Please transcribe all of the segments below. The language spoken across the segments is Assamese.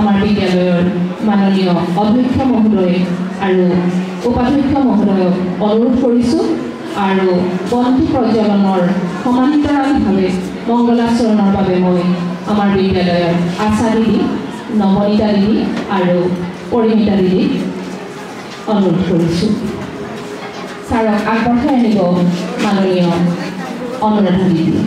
আমাৰ বিদ্যালয়ৰ মাননীয় অধ্যক্ষ মহোদয় আৰু উপাধ্যক্ষ মহোদয়ক অনুৰোধ কৰিছোঁ আৰু বন্তি প্ৰজ্বলনৰ সমান্তৰালভাৱে মংগলাচৰণৰ বাবে মই আমাৰ বিদ্যালয়ৰ আশা দিদি, নৱনীতা দিদি আৰু পৰিমিতা দিদিক অনুৰোধ কৰিছোঁ। ছাৰক আগবঢ়াই আনিব মাননীয় অনুৰাধা দিদি।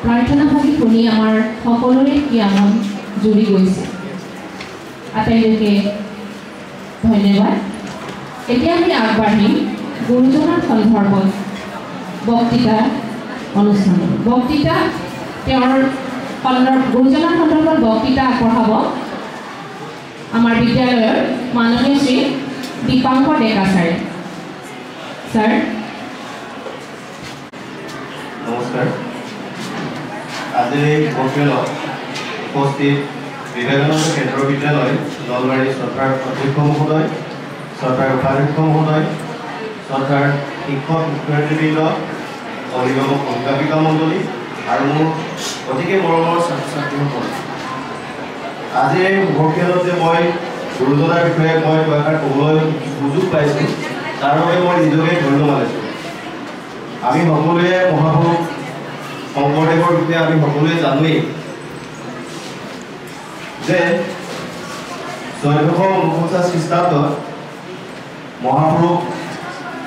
প্ৰাৰ্থনাভাগী শুনি আমাৰ সকলোৰে জ্ঞান জুৰি গৈছে। আটাইলৈকে ধন্যবাদ। এতিয়া আমি আগবাঢ়িম গুৰুজনাৰ সন্দৰ্ভত বক্তৃতা অনুষ্ঠান। বক্তৃতা তেওঁৰ গুৰুজনাৰ সন্দৰ্ভত বক্তৃতা আগবঢ়াব আমাৰ বিদ্যালয়ৰ মাননীয় শ্ৰী দীপাংকৰ ডেকা ছাৰে। ছাৰ নমস্কাৰ। আজিৰ এই বক্তৃতাত উপস্থিত বিবেকানন্দ কেন্দ্ৰীয় বিদ্যালয় নলবাৰী চৰকাৰ অধ্যক্ষ মহোদয়, চৰকাৰ উপাধ্যক্ষ মহোদয়, চৰকাৰ শিক্ষক শিক্ষয়িত্ৰীবৃন্দ, অভিভাৱক অভিভাৱিকা মণ্ডলী আৰু মোৰ অতিকে মৰমৰ ছাত্ৰ ছাত্ৰীসকল, আজিৰ এই বক্তৃতাত যে মই গুৰুজনাৰ বিষয়ে মই দুআষাৰ ক'বলৈ সুযোগ পাইছোঁ, তাৰ বাবে মই নিজকে ধন্য মানিছোঁ। আমি সকলোৱে মহাপুৰুষ শংকৰদেৱৰ বিষয়ে আমি সকলোৱে জানোৱেই যে 1449 খ্ৰীষ্টাব্দত মহাপুৰুষ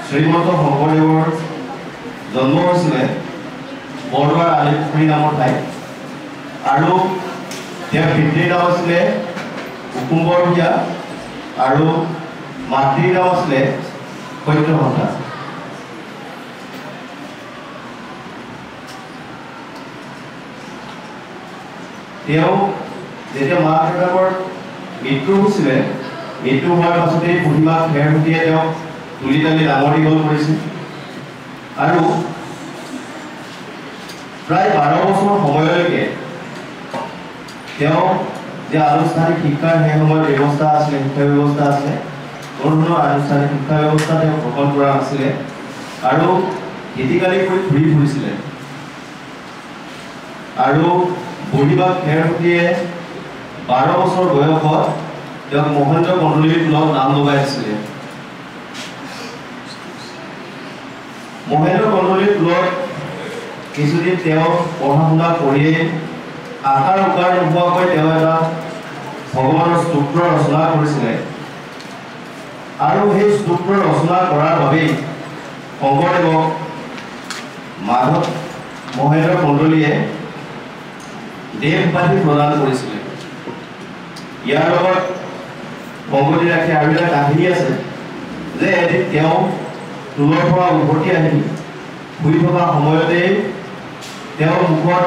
শ্ৰীমন্ত শংকৰদেৱৰ জন্ম হৈছিলে বৰদোৱাৰ আলিপুখুৰী নামৰ ঠাইত, আৰু তেওঁৰ পিতৃৰ নাম আছিলে কুকুম্বৰ ভূঞা আৰু মাতৃৰ নাম আছিলে সত্যসন্তা। তেওঁ যেতিয়া মাক দেউতাকৰ মৃত্যু হৈছিলে, মৃত্যু হোৱাৰ পাছতেই বুঢ়ীমাক খেৰসুতীয়ে তেওঁক তুলি তালি ডাঙৰ দীঘল কৰিছিল, আৰু প্ৰায় 12 বছৰ সময়লৈকে তেওঁ যে আনুষ্ঠানিক শিক্ষাৰ সেই সময়ত ব্যৱস্থা আছিলে, শিক্ষা ব্যৱস্থা আছিলে, কোনো ধৰণৰ আনুষ্ঠানিক শিক্ষা ব্যৱস্থা তেওঁ গ্ৰহণ কৰা নাছিলে আৰু খেতিকালি কৰি ঘূৰি ফুৰিছিলে। আৰু বুঢ়ীমাক খেৰসুতীয়ে 12 বছৰ বয়সত তেওঁক মহেন্দ্ৰ কন্দলীৰ টোলত নাম লগাই দিছিলে। মহেন্দ্ৰ কন্দলীৰ টোলত কিছুদিন তেওঁ পঢ়া শুনা কৰিয়ে আকাৰ উকাৰ নোহোৱাকৈ তেওঁ এটা ভগৱানৰ স্তোত্ৰ ৰচনা কৰিছিলে, আৰু সেই স্তোত্ৰ ৰচনা কৰাৰ বাবেই শংকৰদেৱক মাধৱ মহেন্দ্ৰ কন্দলীয়ে দেৱ উপাধি প্ৰদান কৰিছিলে। ইয়াৰ লগত সংগতি ৰাখি আৰু এটা কাহিনী আছে যে এদিন তেওঁ টোলৰ পৰা উভতি আহি শুই থকা সময়তেই তেওঁৰ মুখত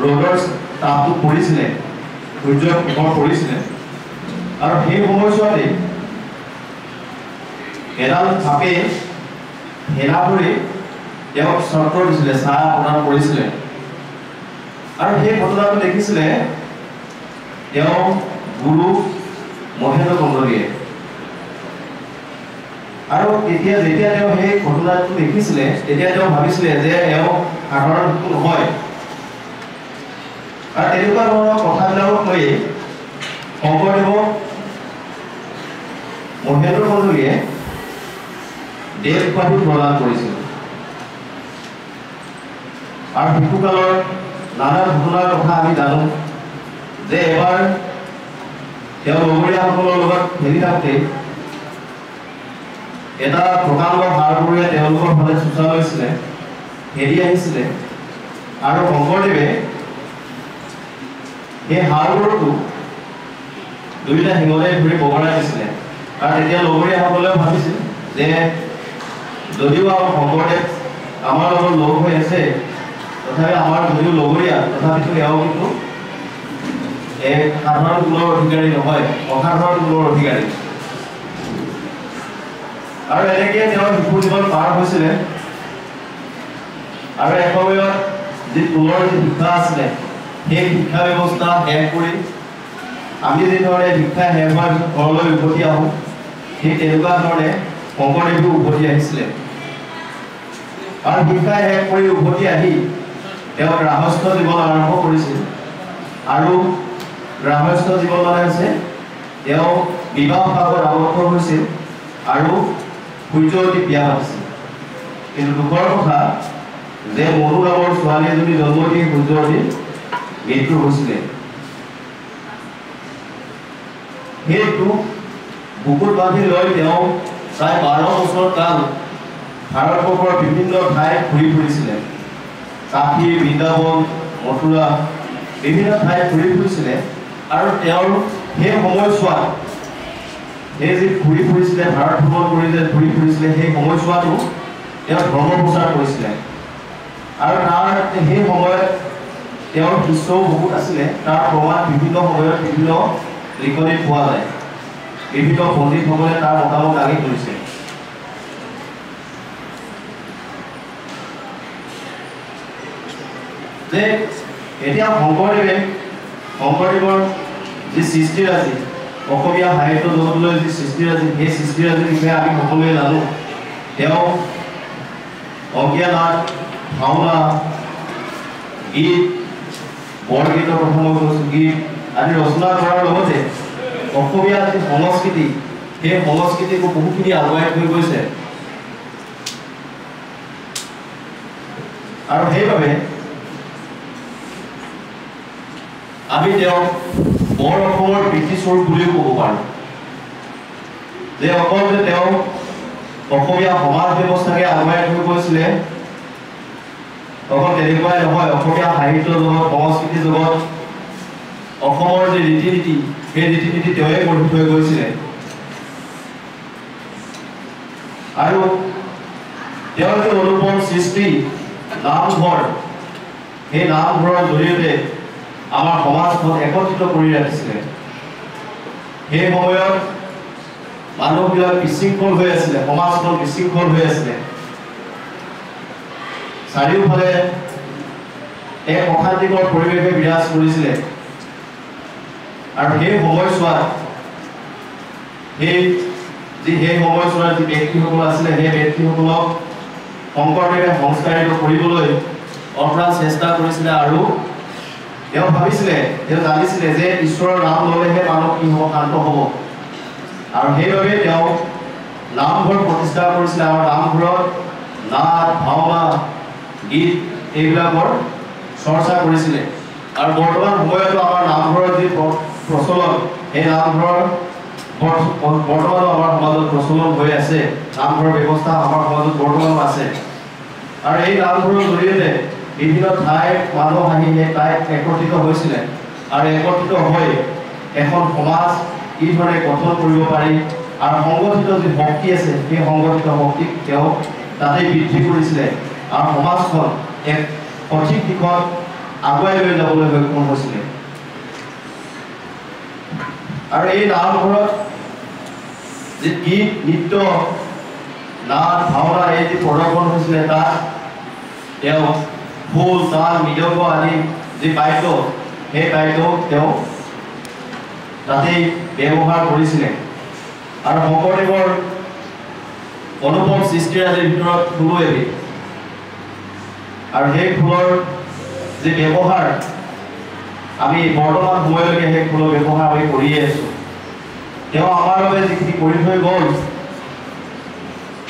ৰ'দৰ তাপটো পৰিছিলে, সূৰ্যৰ পোহৰ পৰিছিলে, আৰু সেই সময়ছোৱাতেই এডাল সাপে হেলা কৰি তেওঁক চৰ্ত দিছিলে, চাহ প্ৰদান কৰিছিলে, আৰু সেই ঘটনাটো দেখিছিলে তেওঁ গুৰু মহেন্দ্ৰ কন্দলীয়ে। আৰু তেতিয়া যেতিয়া তেওঁ সেই ঘটনাটো দেখিছিলে, তেতিয়া তেওঁ ভাবিছিলে যে এওঁ সাধাৰণ নহয়, আৰু তেনেকুৱা ধৰণৰ কথাবিলাকক লৈ শংকৰদেৱক মহেন্দ্ৰ কন্দলীয়ে দেৱ উপাধি প্ৰদান কৰিছিল। আৰু শিশুকালৰ নানা ঘটনাৰ কথা আমি জানো যে এবাৰ তেওঁ লগৰীয়াসকলৰ লগত খেলি থাকোঁতে এটা প্ৰকাণ্ড হাড়বোৰে তেওঁলোকৰ ফালে চোচা লৈছিলে, হেৰি আহিছিলে, আৰু শংকৰদেৱে সেই হাড়বোৰটো দুয়োটা শিঙলে ধৰি বগৰাই দিছিলে। আৰু তেতিয়া লগৰীয়াসকলেও ভাবিছিল যে যদিও শংকৰদেৱ আমাৰ লগত লগ হৈ আছে, তথাপি আমাৰ যদিও লগৰীয়া, তথাপিতো এওঁ কিন্তু এক সাধাৰণ গুণৰ অধিকাৰী নহয়, অসাধাৰণ গুণৰ অধিকাৰী। আৰু এনেকৈ তেওঁৰ শিশু জীৱন পাৰ হৈছিলে। আৰু এসময়ত যি টোলৰ যি শিক্ষা আছিলে, সেই শিক্ষা ব্যৱস্থা শেষ কৰি আমি যিধৰণে শিক্ষা শেষ হোৱাৰ পিছত ঘৰলৈ উভতি আহোঁ, ঠিক তেনেকুৱা ধৰণে শংকৰদেৱেও উভতি আহিছিলে। আৰু শিক্ষা শেষ কৰি উভতি আহি তেওঁ গৃহস্থ জীৱন আৰম্ভ কৰিছিল। আৰু গৃহস্থ জীৱন মানে হৈছে তেওঁ বিবাহ ভাৱত আবদ্ধ হৈছিল আৰু সূৰ্যৱতী বিয়া পাতিছিল। কিন্তু দুখৰ কথা যে মনু নামৰ ছোৱালী এজনী জন্ম দি সূৰ্যৱতীৰ মৃত্যু হৈছিলে। সেই দুখ বুকুত বান্ধি লৈ তেওঁ প্ৰায় 12 বছৰ কাল ভাৰতবৰ্ষৰ বিভিন্ন ঠাই ঘূৰি ফুৰিছিলে। কাশী, বৃন্দাবন, মথুৰা, বিভিন্ন ঠাই ঘূৰি ফুৰিছিলে। আৰু তেওঁৰ সেই সময়ছোৱাত সেই যি ঘূৰি ফুৰিছিলে, ভাৰত ভ্ৰমণ কৰি যে ঘূৰি ফুৰিছিলে, সেই সময়ছোৱাটো তেওঁ ধৰ্ম প্ৰচাৰ কৰিছিলে। আৰু তাৰ সেই সময়ত তেওঁৰ শিষ্যও বহুত আছিলে। তাৰ প্ৰমাণ বিভিন্ন সময়ত বিভিন্ন লিখনিত পোৱা যায়। বিভিন্ন পণ্ডিতসকলে তাৰ মতামত দাঙি ধৰিছে। যে এতিয়া শংকৰদেৱৰ যি সৃষ্টিৰাজি অসমীয়া সাহিত্য জগতলৈ যি সৃষ্টিৰাজি সেই সৃষ্টিৰাজিৰ বিষয়ে আমি সকলোৱে জানো তেওঁ অংকীয়া নাট ভাওনা গীত বৰগীতৰ প্ৰথম গীত আদি ৰচনা কৰাৰ লগতে অসমীয়া যি সংস্কৃতি সেই সংস্কৃতিকো বহুখিনি আগুৱাই থৈ গৈছে আৰু সেইবাবে আমি তেওঁক বৰ অসমৰ ব্ৰিটিছস্বৰূপ বুলিও ক'ব পাৰোঁ যে অকল যে তেওঁ অসমীয়া সমাজ ব্যৱস্থাকে আগুৱাই থৈ গৈছিলে অকল তেনেকুৱাই নহয় অসমীয়া সাহিত্য জগত সংস্কৃতি জগত অসমৰ যে ৰীতি নীতি সেই ৰীতি নীতি তেওঁৱে গঢ়ি থৈ গৈছিলে আৰু তেওঁৰ যে অনুপম সৃষ্টি নামঘৰ সেই নামঘৰৰ জৰিয়তে আমাৰ সমাজখন একত্ৰিত কৰি ৰাখিছিলে সেই সময়ত মানুহবিলাক বিশৃংখল হৈ আছিলে সমাজখন বিশৃংখল হৈ আছিলে চাৰিওফালে এক অশান্তিকৰ পৰিৱেশে বিৰাজ কৰিছিলে আৰু সেই সময়ছোৱাত সেই সময়ছোৱাত যি ব্যক্তিসকল আছিলে সেই ব্যক্তিসকলক শংকৰদেৱে সংস্কাৰিত কৰিবলৈ অপ্ৰাণ চেষ্টা কৰিছিলে আৰু তেওঁ ভাবিছিলে তেওঁ জানিছিলে যে ঈশ্বৰৰ নাম ল'লেহে মানুহ কি হ'ব শান্ত হ'ব আৰু সেইবাবে তেওঁ নামঘৰ প্ৰতিষ্ঠা কৰিছিলে আৰু নামঘৰত নাট ভাওনা গীত এইবিলাকৰ চৰ্চা কৰিছিলে আৰু বৰ্তমান সময়তো আমাৰ নামঘৰৰ যি প্ৰচলন সেই নামঘৰৰ বৰ্তমানো আমাৰ সমাজত প্ৰচলন হৈ আছে নামঘৰৰ ব্যৱস্থা আমাৰ সমাজত বৰ্তমানো আছে আৰু এই নামঘৰৰ জৰিয়তে বিভিন্ন ঠাইৰ মানুহ আহি সেই ঠাইত একত্ৰিত হৈছিলে আৰু একত্ৰিত হৈ এখন সমাজ কি ধৰণে গঠন কৰিব পাৰি আৰু সংগঠিত যি শক্তি আছে সেই সংগঠিত শক্তিক তেওঁ তাতেই বৃদ্ধি কৰিছিলে আৰু সমাজখন এক সঠিক দিশত আগুৱাই লৈ যাবলৈ সক্ষম হৈছিলে আৰু এই নামঘৰত যি গীত নৃত্য নাট ভাওনা এই যি প্ৰদৰ্শন হৈছিলে তাত তেওঁ খোল তাল মৃদংগ আদি যি বাদ্য সেই বাদ্য তেওঁ তাতেই ব্যৱহাৰ কৰিছিলে আৰু শংকৰদেৱৰ অনুপম সৃষ্টিৰাজিৰ ভিতৰত খোলো এবিধ আৰু সেই খোলৰ যি ব্যৱহাৰ আমি বৰ্তমান সময়লৈকে সেই খোলৰ ব্যৱহাৰ আমি কৰিয়ে আছোঁ তেওঁ আমাৰ বাবে যিখিনি কৰি থৈ গ'ল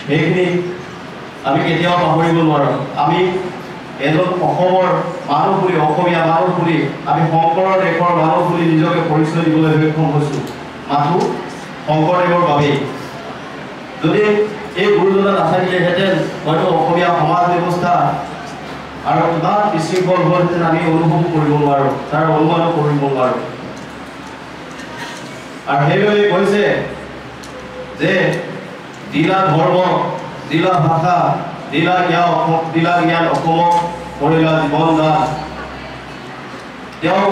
সেইখিনি আমি কেতিয়াও পাহৰিব নোৱাৰোঁ আমি এজন অসমৰ মানুহ বুলি অসমীয়া মানুহ বুলি আমি শংকৰৰ দেশৰ মানুহ বুলি নিজকে পৰিচয় দিবলৈ সক্ষম হৈছোঁ মাথো শংকৰদেৱৰ বাবেই যদি এই গুৰুজনা নাথাকিলেহেঁতেন হয়তো অসমীয়া সমাজ ব্যৱস্থা আৰু কিমান বিশৃংখল হ'লহেঁতেন আমি অনুভৱ কৰিব নোৱাৰোঁ তাৰ অনুমানো কৰিব নোৱাৰোঁ আৰু সেইবাবে কৈছে যে দিলা ধৰ্ম দিলা ভাষা দিলা জ্ঞান অসমক কৰিলা জীৱন দান তেওঁ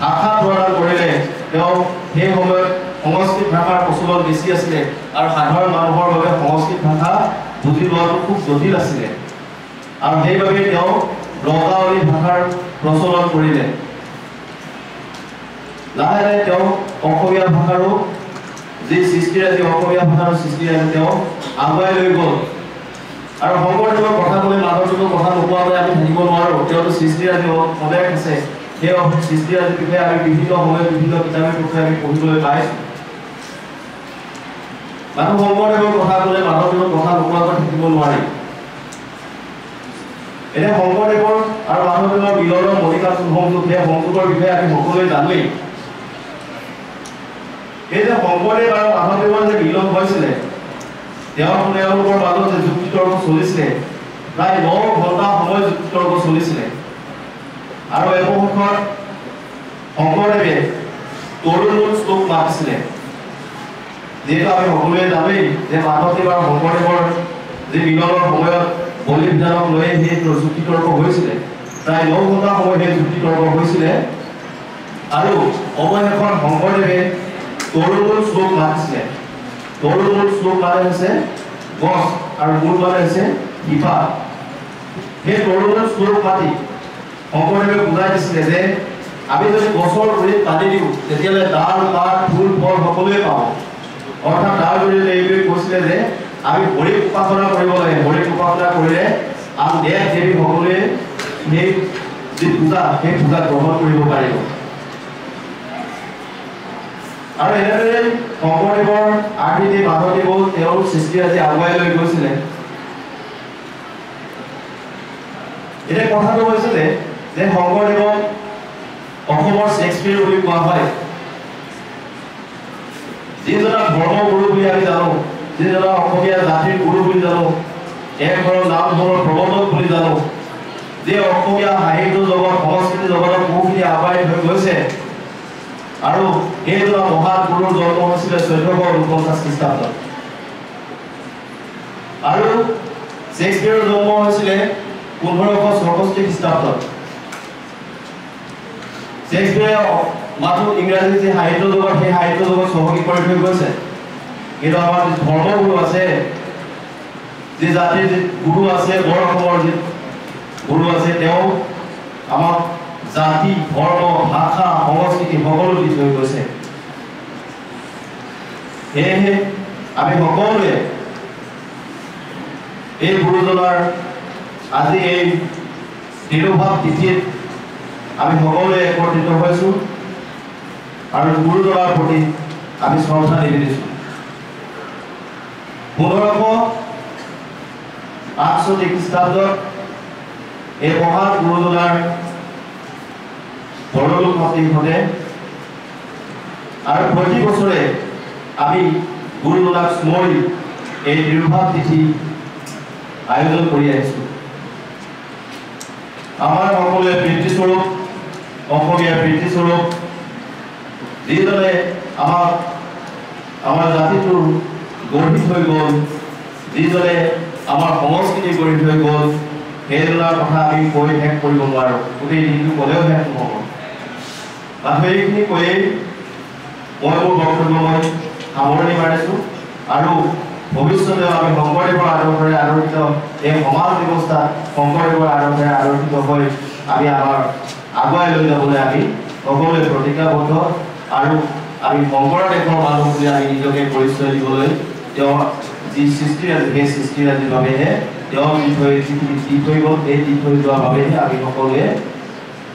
ভাষা প্ৰদান কৰিলে তেওঁ সেই সময়ত সংস্কৃত ভাষাৰ প্ৰচলন বেছি আছিলে আৰু সাধাৰণ মানুহৰ বাবে সংস্কৃত ভাষা বুজি লোৱাটো খুব জটিল আছিলে আৰু সেইবাবে তেওঁ ব্ৰজাৱলী ভাষাৰ প্ৰচলন কৰিলে লাহে লাহে তেওঁ অসমীয়া ভাষাৰো যি সৃষ্টিৰাজি অসমীয়া ভাষাৰ সৃষ্টিৰাজি তেওঁ আগুৱাই লৈ গ'ল আৰু শংকৰদেৱৰ কথা ক'লে মাধৱদেৱৰ কথা নোকোৱাকৈ আমি থাকিব নোৱাৰোঁ তেওঁতো সৃষ্টিৰাজি অনেক আছে সেই সৃষ্টিৰাজিৰ বিষয়ে আমি বিভিন্ন সময়ত বিভিন্ন কিতাপে পত্ৰে আমি পঢ়িবলৈ পাইছোঁ মানুহ শংকৰদেৱৰ কথা ক'লে মাধৱদেৱৰ কথা নোকোৱাকৈ থাকিব নোৱাৰি এতিয়া শংকৰদেৱৰ আৰু মাধৱদেৱৰ মিলনৰ মণিকাঞ্চন সংযোগ সেই সংযোগৰ বিষয়ে আমি সকলোৱে জানোৱেই এই যে শংকৰদেৱ আৰু মাধৱদেৱৰ যে মিলন হৈছিলে তেওঁলোকৰ মাজত যে যুক্তি তৰ্ক চলিছিলে প্ৰায় 9 ঘণ্টা সময় যুক্তি তৰ্ক চলিছিলে আৰু এপক্ষত শংকৰদেৱে তৰুণ শ্লোক মাতিছিলে যিহেতু আমি সকলোৱে জানোৱেই যে মাধৱদেৱ আৰু শংকৰদেৱৰ যি মিলনৰ সময়ত বলি বিধানক লৈ সেই যুক্তি তৰ্ক হৈছিলে প্ৰায় 9 ঘণ্টা সময় সেই যুক্তি তৰ্ক হৈছিলে আৰু অৱশেষত শংকৰদেৱে তৰুণ শ্লোক মাতিছিলে তৰুণ শ্লোক মানে হৈছে গছ আৰু মূল মানে হৈছে শিপা সেই তৰুণ শ্লোক মাতি শংকৰদেৱে বুজাই দিছিলে যে আমি যদি গছৰ গুৰিত পানী দিওঁ তেতিয়াহ'লে ডাল পাত ফুল ফল সকলোৱে পাব। অৰ্থাৎ তাৰ জৰিয়তে এইটোৱে কৈছিলে যে আমি হৰিক উপাসনা কৰিব লাগে। হৰিক উপাসনা কৰিলে আন দেৱ দেৱী সকলোৱে সেই যি পূজা সেই পূজা গ্ৰহণ কৰিব পাৰিব। আৰু এনেদৰে শংকৰদেৱৰ আৰ্হিতে মাধৱদেৱো তেওঁৰ সৃষ্টিৰাজি আগুৱাই লৈ গৈছিলে। এতিয়া কথাটো হৈছিলে যে শংকৰদেৱক অসমৰ শ্বেক্সপিয়াৰ বুলি কোৱা হয়। যিজনক ধৰ্মগুৰু বুলি আমি জানো, যিজনক অসমীয়া জাতিৰ গুৰু বুলি জানো, এক ঘৰৰ নাম ধৰ্মৰ প্ৰৱৰ্তক বুলি জানো, যে অসমীয়া সাহিত্য জগত সংস্কৃতি জগতত বহুখিনি আগুৱাই হৈ গৈছে। আৰু এইজন মহান গুৰুৰ জন্ম হৈছিলে 1449 খ্ৰীষ্টাব্দত। আৰু শ্বেক্সপিয়াৰৰ জন্ম হৈছিলে 1564 খ্ৰীষ্টাব্দত। শ্বেক্সপিয়াৰে মাত্ৰ ইংৰাজী যে সাহিত্য জগত সেই সাহিত্য জগত চহকী কৰি থৈ গৈছে। কিন্তু আমাৰ যি ধৰ্মগুৰু আছে, যি জাতিৰ যি গুৰু আছে, বৰ অসমৰ যি গুৰু আছে, তেওঁ আমাক জাতি ধৰ্ম ভাষা সংস্কৃতি সকলো দি থৈ গৈছে। সেয়েহে আমি সকলোৱে এই গুৰুজনাৰ আজি এই তিৰুভাৱ তিথিত আমি সকলোৱে একত্ৰিত হৈছোঁ আৰু গুৰুজনাৰ প্ৰতি আমি শ্ৰদ্ধা নিবেদিছোঁ। 1568 খ্ৰীষ্টাব্দত এই মহান গুৰুজনাৰ পৰলোক প্ৰাপ্তি ঘটে আৰু প্ৰতি বছৰে আমি গুৰুজনাক স্মৰি এই তিৰুভাৱ তিথি আয়োজন কৰি আহিছোঁ। আমাৰ সকলোৱে পিতৃস্বৰূপ, অসমীয়াৰ পিতৃস্বৰূপ, যিজনে আমাক আমাৰ জাতিটোৰ গঢ়ি থৈ গ'ল, যিজনে আমাৰ সংস্কৃতি গঢ়ি থৈ গ'ল, সেইজনৰ কথা আমি কৈ শেষ কৰিব নোৱাৰোঁ। গোটেই দিনটো ক'লেও শেষ নহ'ব। আৰু এইখিনি কৈয়ে মই মোৰ বক্তব্য মই সামৰণি মাৰিছোঁ। আৰু ভৱিষ্যতে আমি শংকৰদেৱৰ আদৰ্শৰে আদৰ্শিত এই সমাজ ব্যৱস্থা শংকৰদেৱৰ আদৰ্শৰে আদৰ্শিত হৈ আমি আমাৰ আগুৱাই লৈ যাবলৈ আমি সকলোৱে প্ৰতিজ্ঞাবদ্ধ। আৰু আমি শংকৰদেৱৰ মানুহ বুলি আমি নিজকে পৰিচয় দিবলৈ তেওঁ যি সৃষ্টিৰাজি সেই সৃষ্টিৰাজিৰ বাবেহে তেওঁ দি থৈ গ'ল, এই দি থৈ যোৱাৰ বাবেহে আমি সকলোৱে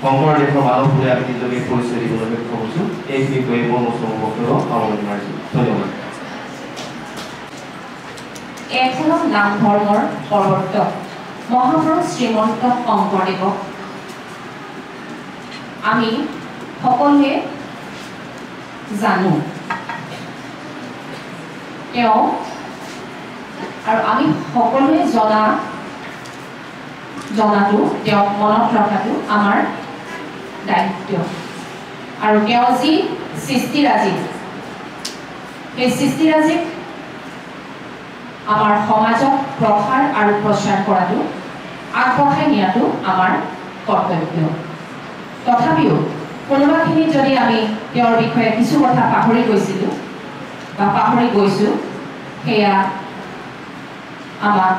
শংকৰদেৱৰ মানুহ বুলি আমি নিজকে পৰিচয় দিবলৈ সক্ষম হৈছোঁ। এইখিনি কৈ মোৰ বক্তব্য সামৰণি মাৰিছোঁ। ধন্যবাদ। এখনৰ নাম ধৰ্মৰ প্ৰৱৰ্তক মহাপুৰুষ শ্ৰীমন্ত শংকৰদেৱক আমি সকলোৱে জানো। তেওঁ আৰু আমি সকলোৱে জনাটো তেওঁক মনত ৰখাটো আমাৰ দায়িত্ব। আৰু তেওঁ যি সৃষ্টিৰাজি, সেই সৃষ্টিৰাজিক আমাৰ সমাজক প্ৰসাৰ আৰু প্ৰচাৰ কৰাটো আগবঢ়াই নিয়াটো আমাৰ কৰ্তব্য। তথাপিও কোনোবাখিনিত যদি আমি তেওঁৰ বিষয়ে কিছু কথা পাহৰি গৈছিলোঁ বা পাহৰি গৈছোঁ, সেয়া আমাক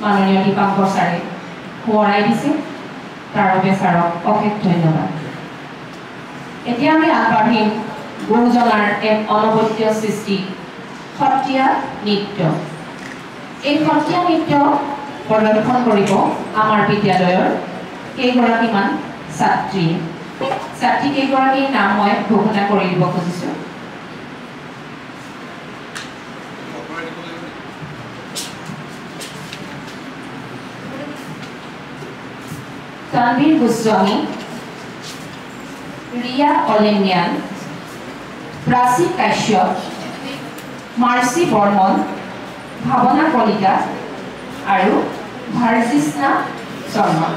মাননীয় দীপাংকৰ ছাৰে সোঁৱৰাই দিছে। তাৰ বাবে ছাৰক অশেষ ধন্যবাদ। এতিয়া আমি আগবাঢ়িম গুৰুজনাৰ এক অনবদ্য সৃষ্টি সত্ৰীয়া নৃত্য। এই সত্ৰীয়া নৃত্য প্ৰদৰ্শন কৰিব আমাৰ বিদ্যালয়ৰ কেইগৰাকীমান ছাত্ৰী কেইগৰাকীৰ নাম মই ঘোষণা কৰি দিব খুজিছোঁ। তানবীৰ গোস্বামী, ৰিয়া অলেনিয়ান, প্ৰাচী কাশ্যপ, মাৰ্চি বৰ্মন, ভাৱনা কলিতা আৰু ভাৰজিষ্ণা শৰ্মা।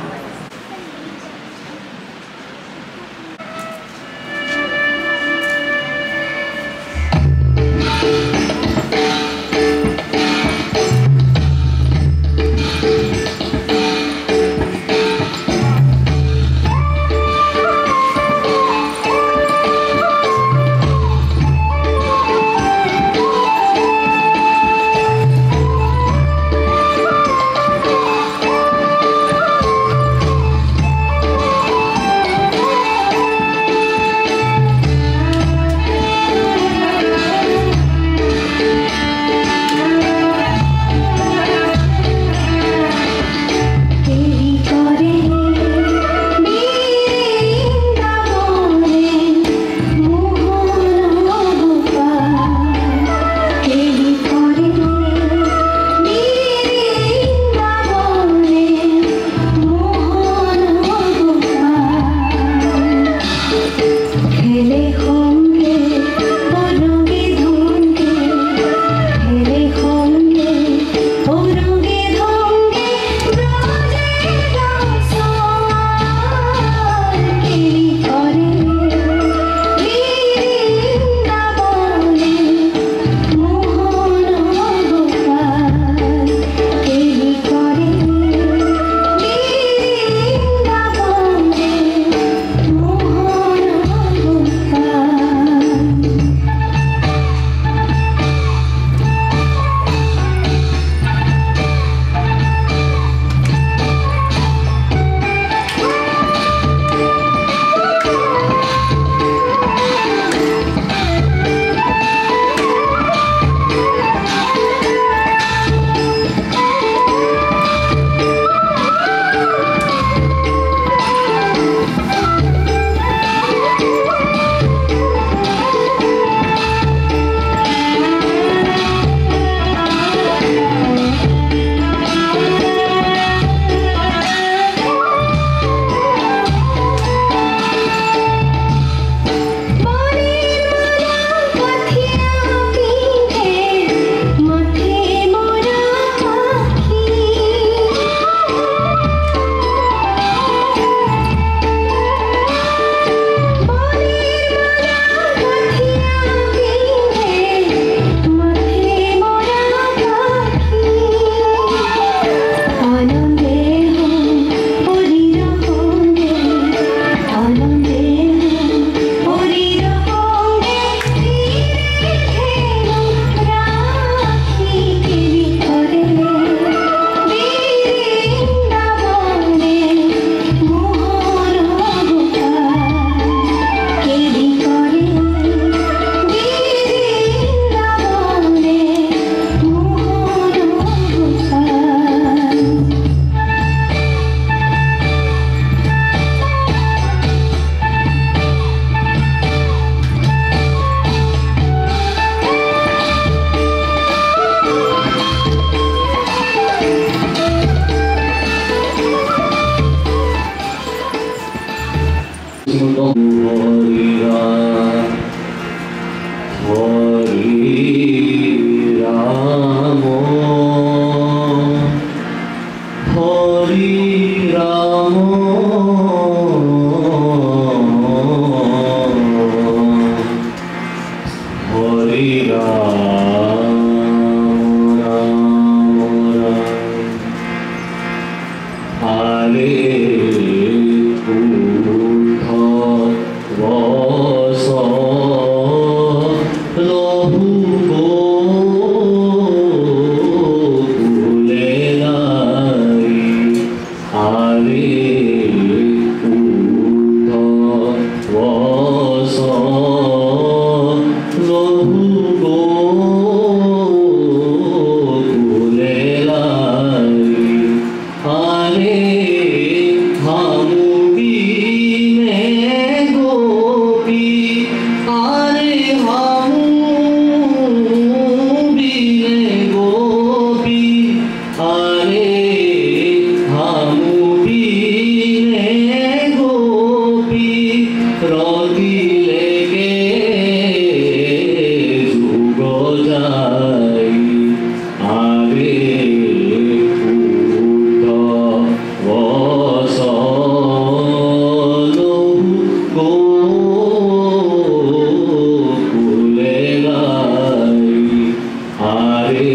Hare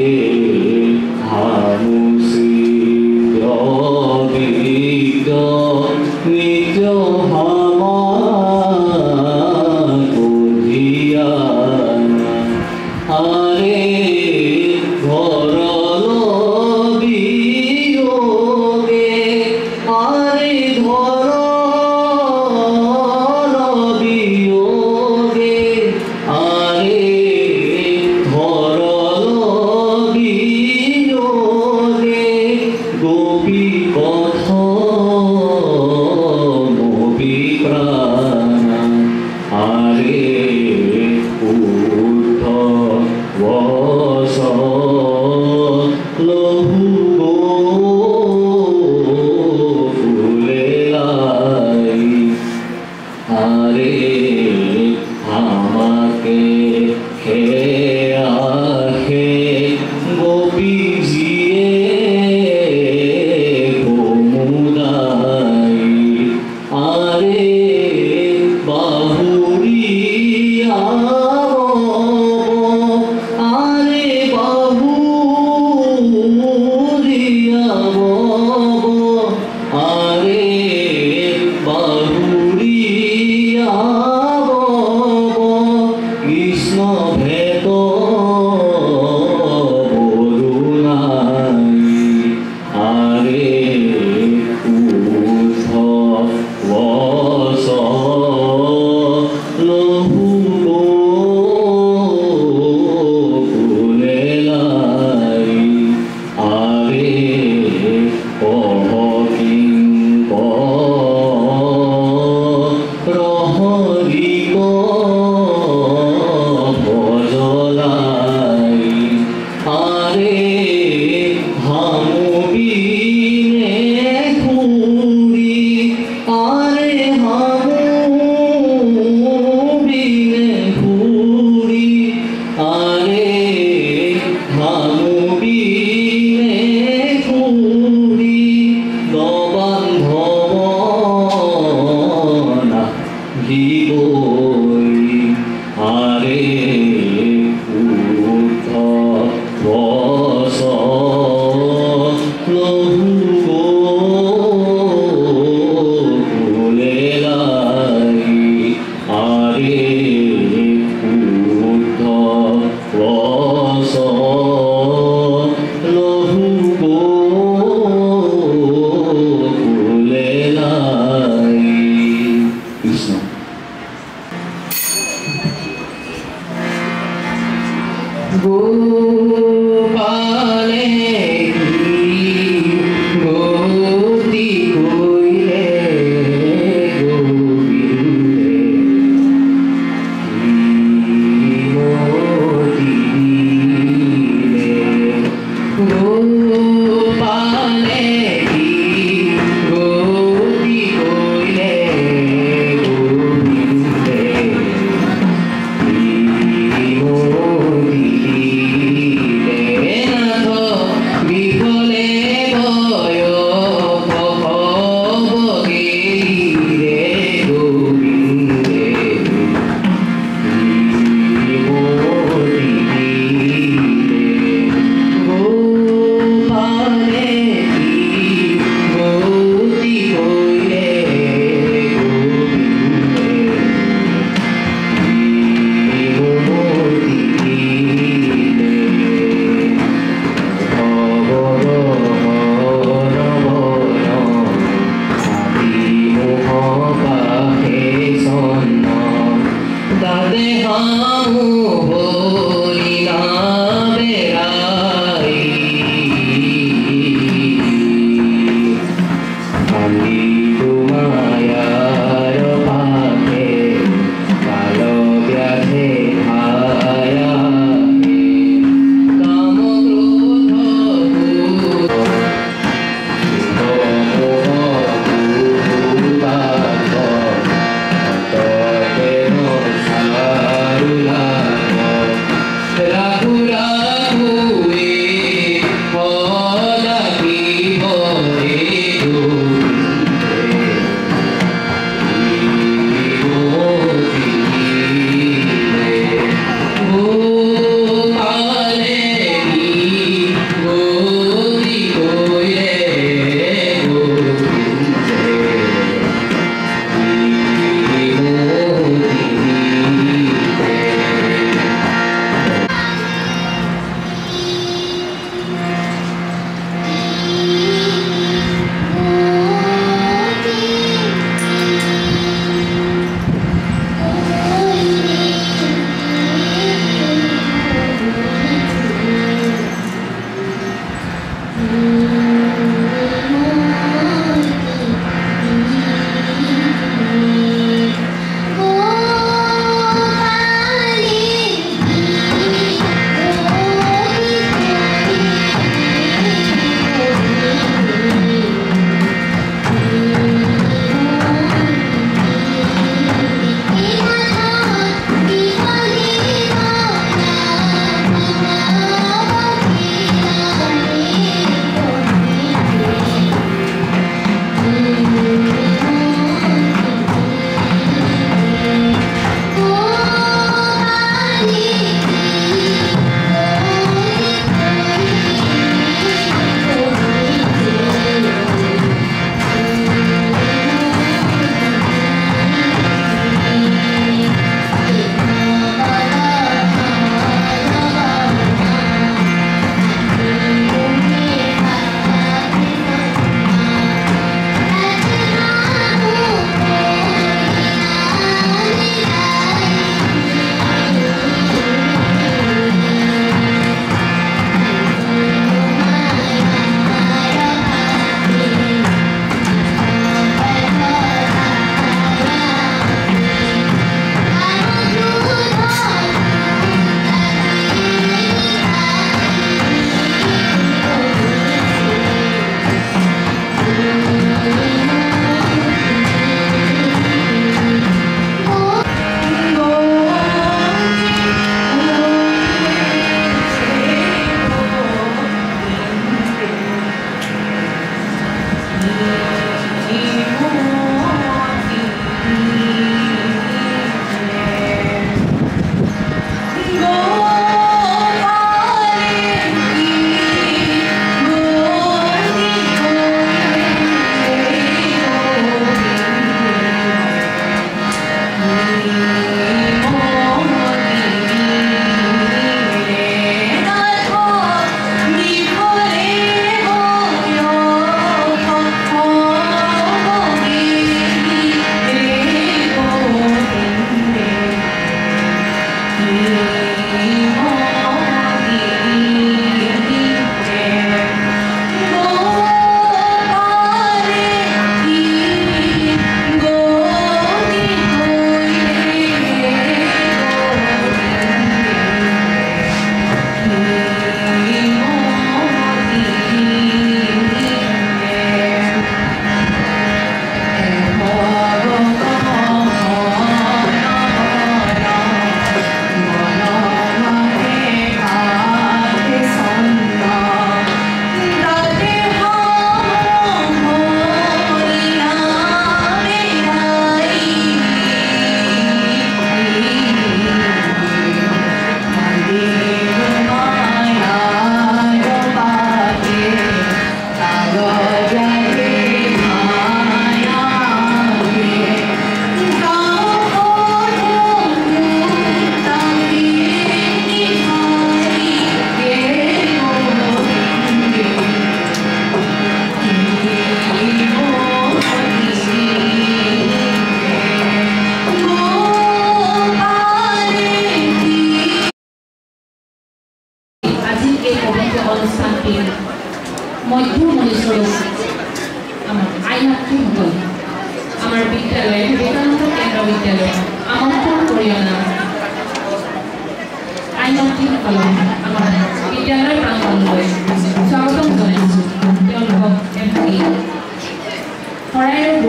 Hamusi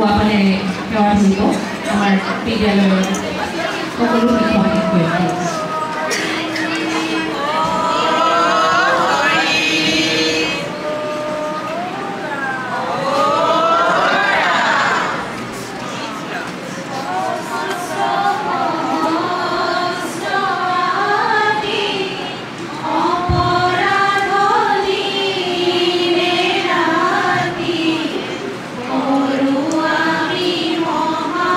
গুৱা পানেৰে সেৱা ধৰিব আমাৰ বিদ্যালয়ৰ সকলো শিক্ষক শিক্ষয়িত্ৰী। Mama,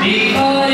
Before